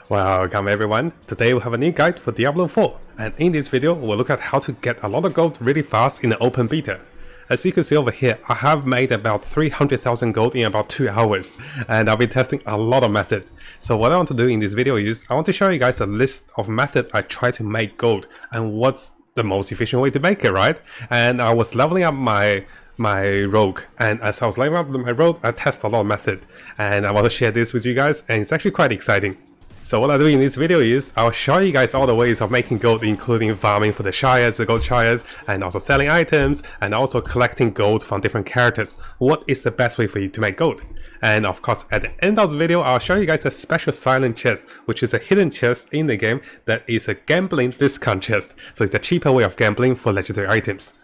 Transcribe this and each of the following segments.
Welcome everyone, today we have a new guide for Diablo 4, and in this video we'll look at how to get a lot of gold really fast in the open beta. As you can see over here, I have made about 300,000 gold in about 2 hours, and I'll be testing a lot of methods. So what I want to do in this video is, I want to show you guys a list of methods I try to make gold, and what's the most efficient way to make it, right? And I was leveling up my rogue, and as I was leveling up my rogue, I test a lot of methods, and I want to share this with you guys, and it's actually quite exciting. So what I'll do in this video is, I'll show you guys all the ways of making gold, including farming for the shires, the gold shires, and also selling items, and also collecting gold from different characters. What is the best way for you to make gold? And of course, at the end of the video, I'll show you guys a special silent chest, which is a hidden chest in the game that is a gambling discount chest. So it's a cheaper way of gambling for legendary items.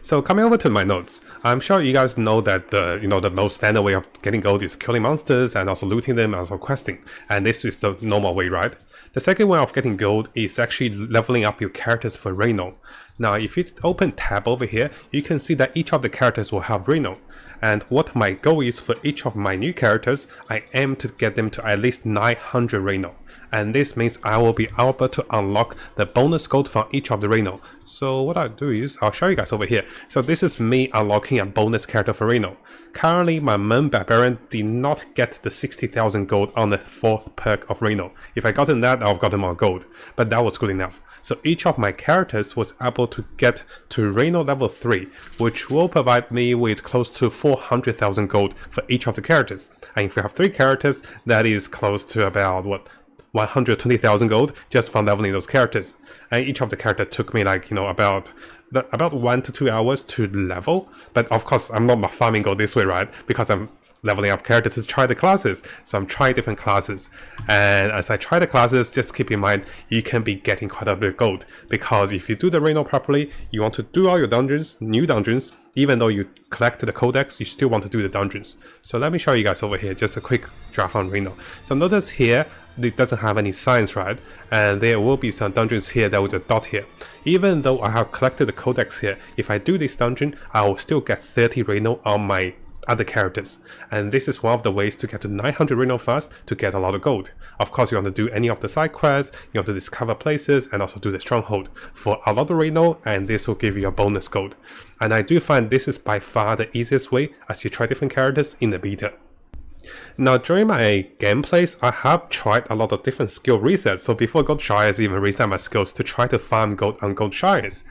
So coming over to my notes, I'm sure you guys know that the most standard way of getting gold is killing monsters and also looting them and also questing. And this is the normal way, right? The second way of getting gold is actually leveling up your characters for Renown. Now if you open tab over here, you can see that each of the characters will have Renown. And what my goal is for each of my new characters, I aim to get them to at least 900 Renown. And this means I will be able to unlock the bonus gold from each of the Renown. So what I'll do is, I'll show you guys over here. So this is me unlocking a bonus character for Renown. Currently my main barbarian did not get the 60,000 gold on the 4th perk of Renown. If I gotten that, I've gotten more gold. But that was good enough. So each of my characters was able to get to Renown level 3, which will provide me with close to 400,000 gold for each of the characters. And if you have 3 characters, that is close to about, 120,000 gold just from leveling those characters. And each of the characters took me about 1 to 2 hours to level. But of course, I'm not farming gold this way, right? Because I'm leveling up characters to try the classes. So I'm trying different classes. And as I try the classes, just keep in mind, you can be getting quite a bit of gold. Because if you do the Renown properly, you want to do all your dungeons, new dungeons. Even though you collect the codex, you still want to do the dungeons. So let me show you guys over here, just a quick draft on Renown. So notice here, it doesn't have any signs, right? And there will be some dungeons here that with a dot here. Even though I have collected the codex here, if I do this dungeon, I will still get 30 Renown on my other characters. And this is one of the ways to get to 900 Renown fast to get a lot of gold. Of course, you want to do any of the side quests, you want to discover places, and also do the stronghold for a lot of Renown, and this will give you a bonus gold. And I do find this is by far the easiest way as you try different characters in the beta. Now during my gameplays, I have tried a lot of different skill resets, so before Gold Shires even reset my skills to try to farm gold on Gold Shires.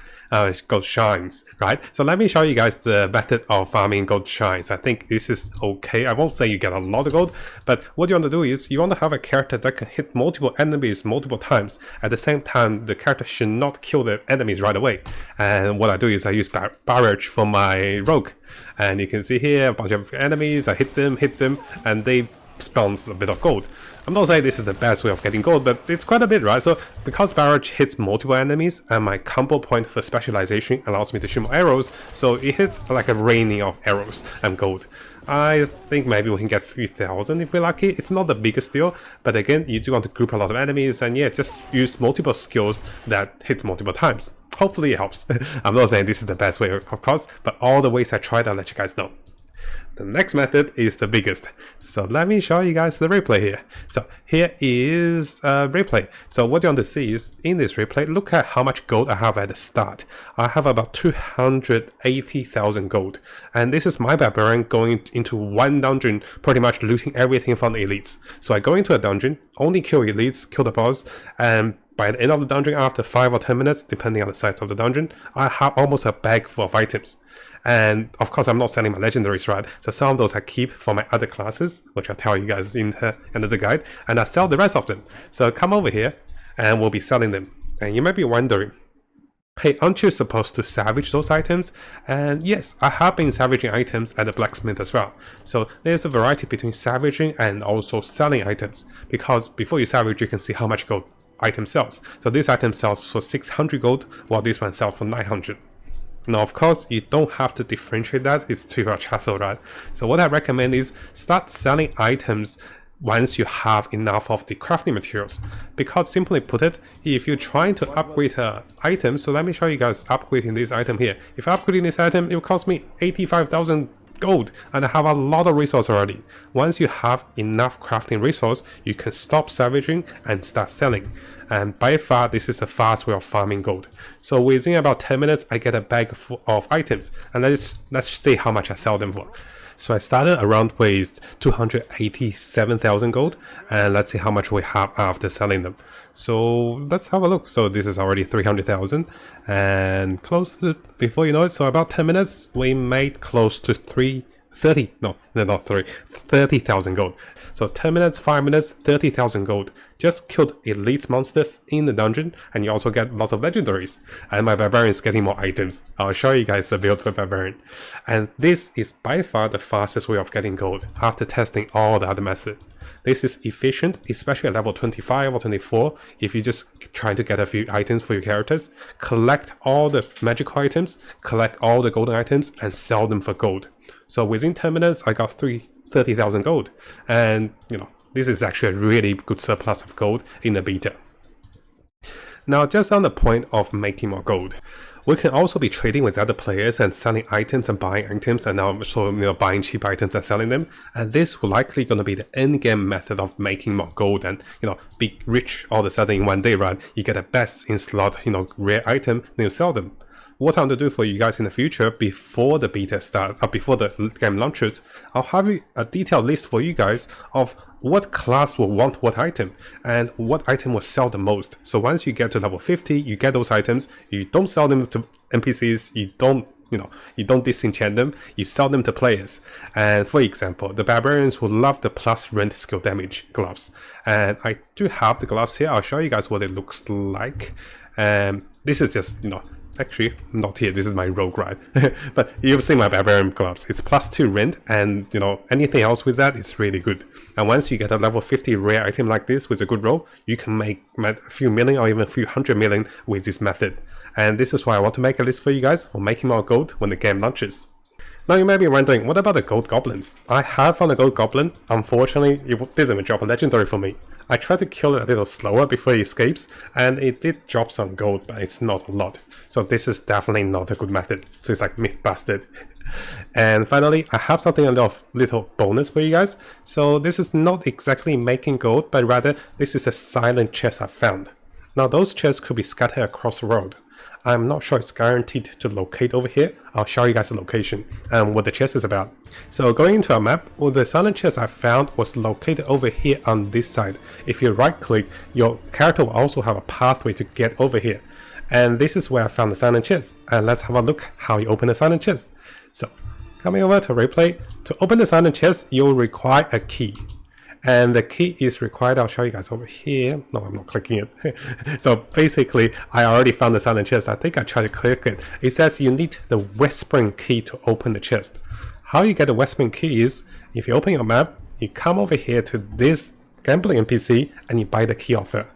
Gold Shines, right? So let me show you guys the method of farming Gold Shines. I think this is okay. I won't say you get a lot of gold, but what you want to do is, you want to have a character that can hit multiple enemies multiple times. At the same time, the character should not kill the enemies right away. And what I do is I use barrage for my rogue. And you can see here a bunch of enemies, I hit them, and they spawn a bit of gold. I'm not saying this is the best way of getting gold, but it's quite a bit, right? So because barrage hits multiple enemies, and my combo point for specialization allows me to shoot more arrows, so it hits like a raining of arrows and gold. I think maybe we can get 3,000 if we're lucky. It's not the biggest deal, but again, you do want to group a lot of enemies, and yeah, just use multiple skills that hit multiple times. Hopefully it helps. I'm not saying this is the best way, of course, but all the ways I tried, I'll let you guys know. The next method is the biggest. So let me show you guys the replay here. So here is replay. So what you want to see is, in this replay, look at how much gold I have at the start. I have about 280,000 gold. And this is my barbarian going into one dungeon, pretty much looting everything from the elites. So I go into a dungeon, only kill elites, kill the boss, and by the end of the dungeon, after 5 or 10 minutes, depending on the size of the dungeon, I have almost a bag full of items. And of course, I'm not selling my legendaries, right? So some of those I keep for my other classes, which I'll tell you guys in the end of the guide, and I sell the rest of them. So come over here, and we'll be selling them. And you might be wondering, hey, aren't you supposed to salvage those items? And yes, I have been salvaging items at the blacksmith as well. So there's a variety between salvaging and also selling items, because before you salvage, you can see how much gold item sells. So this item sells for 600 gold, while this one sells for 900. Now, of course, you don't have to differentiate that. It's too much hassle, right? So what I recommend is start selling items once you have enough of the crafting materials. Because simply put it, if you're trying to upgrade an item, so let me show you guys upgrading this item here. If I'm upgrading this item, it will cost me 85,000 gold, and I have a lot of resource already. Once you have enough crafting resource, you can stop salvaging and start selling. And by far, this is the fast way of farming gold. So within about 10 minutes, I get a bag full of items, and let's see how much I sell them for. So I started around with 287,000 gold, and let's see how much we have after selling them. So let's have a look. So this is already 300,000, and close to, before you know it, so about 10 minutes, we made close to 30,000 gold. So 10 minutes, 5 minutes, 30,000 gold. Just killed elite monsters in the dungeon, and you also get lots of legendaries. And my barbarian is getting more items. I'll show you guys the build for barbarian. And this is by far the fastest way of getting gold after testing all the other methods. This is efficient, especially at level 25 or 24. If you're just trying to get a few items for your characters, collect all the magical items, collect all the golden items, and sell them for gold. So within 10 minutes, I got 30,000 gold, and you know, this is actually a really good surplus of gold in the beta. Now, just on the point of making more gold, we can also be trading with other players and selling items and buying items, and also buying cheap items and selling them. And this will likely going to be the end game method of making more gold and be rich all of a sudden in one day, right? You get a best in slot rare item, then you sell them. What I'm going to do for you guys in the future, before the beta starts, before the game launches, I'll have a detailed list for you guys of what class will want what item and what item will sell the most. So once you get to level 50, you get those items, you don't sell them to NPCs, you don't disenchant them, you sell them to players. And for example, the barbarians will love the plus Rend skill damage gloves. And I do have the gloves here. I'll show you guys what it looks like. This is just, actually, not here, this is my rogue, right? But you've seen my barbarian gloves. It's +2 Rend, and anything else with that is really good. And once you get a level 50 rare item like this with a good roll, you can make a few million or even a few 100 million with this method. And this is why I want to make a list for you guys for making more gold when the game launches. Now you may be wondering, what about the gold goblins? I have found a gold goblin. Unfortunately, it didn't drop a legendary for me. I tried to kill it a little slower before it escapes, and it did drop some gold, but it's not a lot. So this is definitely not a good method. So it's like myth busted. And finally, I have something a little bonus for you guys. So this is not exactly making gold, but rather this is a silent chest I found. Now those chests could be scattered across the world. I'm not sure it's guaranteed to locate over here. I'll show you guys the location and what the chest is about. So going into our map, well, the silent chest I found was located over here on this side. If you right click, your character will also have a pathway to get over here. And this is where I found the silent chest. And let's have a look how you open the silent chest. So coming over to replay, to open the silent chest, you'll require a key. And the key is required. I'll show you guys over here. No, I'm not clicking it. So basically, I already found the silent chest. I think I tried to click it. It says you need the whispering key to open the chest. How you get the whispering key is, if you open your map, you come over here to this gambling NPC and you buy the key off her.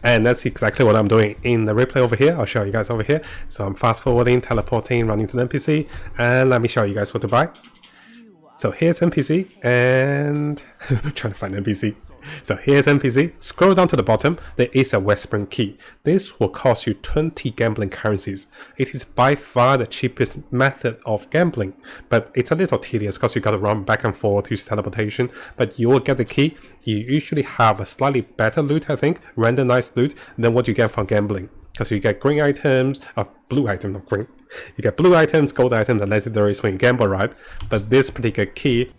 And that's exactly what I'm doing in the replay over here. I'll show you guys over here. So I'm fast forwarding, teleporting, running to the NPC, and let me show you guys what to buy. So here's NPC, and trying to find NPC. So here's NPC. Scroll down to the bottom. There is a whispering key. This will cost you 20 gambling currencies. It is by far the cheapest method of gambling, but it's a little tedious because you got to run back and forth, use teleportation. But you will get the key. You usually have a slightly better loot, I think, randomized loot than what you get from gambling, because you get green items, blue item, not green. You get blue items, gold items, and legendaries when you gamble, right? But this particular key,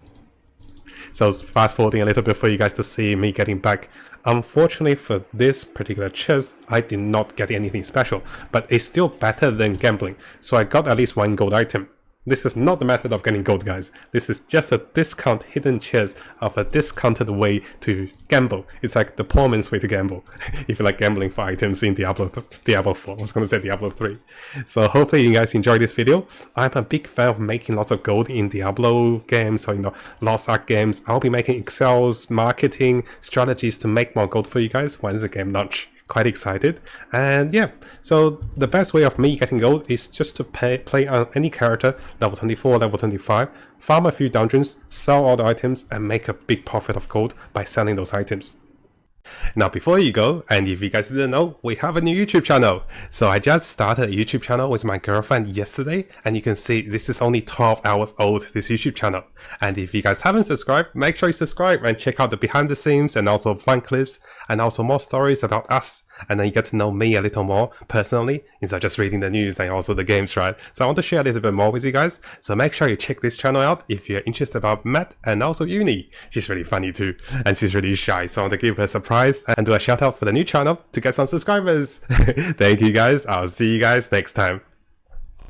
so fast forwarding a little bit for you guys to see me getting back. Unfortunately for this particular chest, I did not get anything special, but it's still better than gambling. So I got at least one gold item. This is not the method of getting gold, guys. This is just a discount hidden chest of a discounted way to gamble. It's like the poor man's way to gamble. If you like gambling for items in Diablo 4. I was going to say Diablo 3. So hopefully you guys enjoyed this video. I'm a big fan of making lots of gold in Diablo games, or Lost Ark games. I'll be making Excels, marketing, strategies to make more gold for you guys once the game launch. Quite excited. And yeah, so the best way of me getting gold is just to play on any character, level 24, level 25, farm a few dungeons, sell all the items, and make a big profit of gold by selling those items. Now before you go, and if you guys didn't know, we have a new YouTube channel. So I just started a YouTube channel with my girlfriend yesterday, and you can see this is only 12 hours old, this YouTube channel. And if you guys haven't subscribed, make sure you subscribe and check out the behind the scenes and also fun clips and also more stories about us. And then you get to know me a little more personally instead of just reading the news and also the games, right? So I want to share a little bit more with you guys. So make sure you check this channel out if you're interested about Matt and also Uni. She's really funny too, and she's really shy. So I want to give her a surprise and do a shout out for the new channel to get some subscribers. Thank you guys. I'll see you guys next time.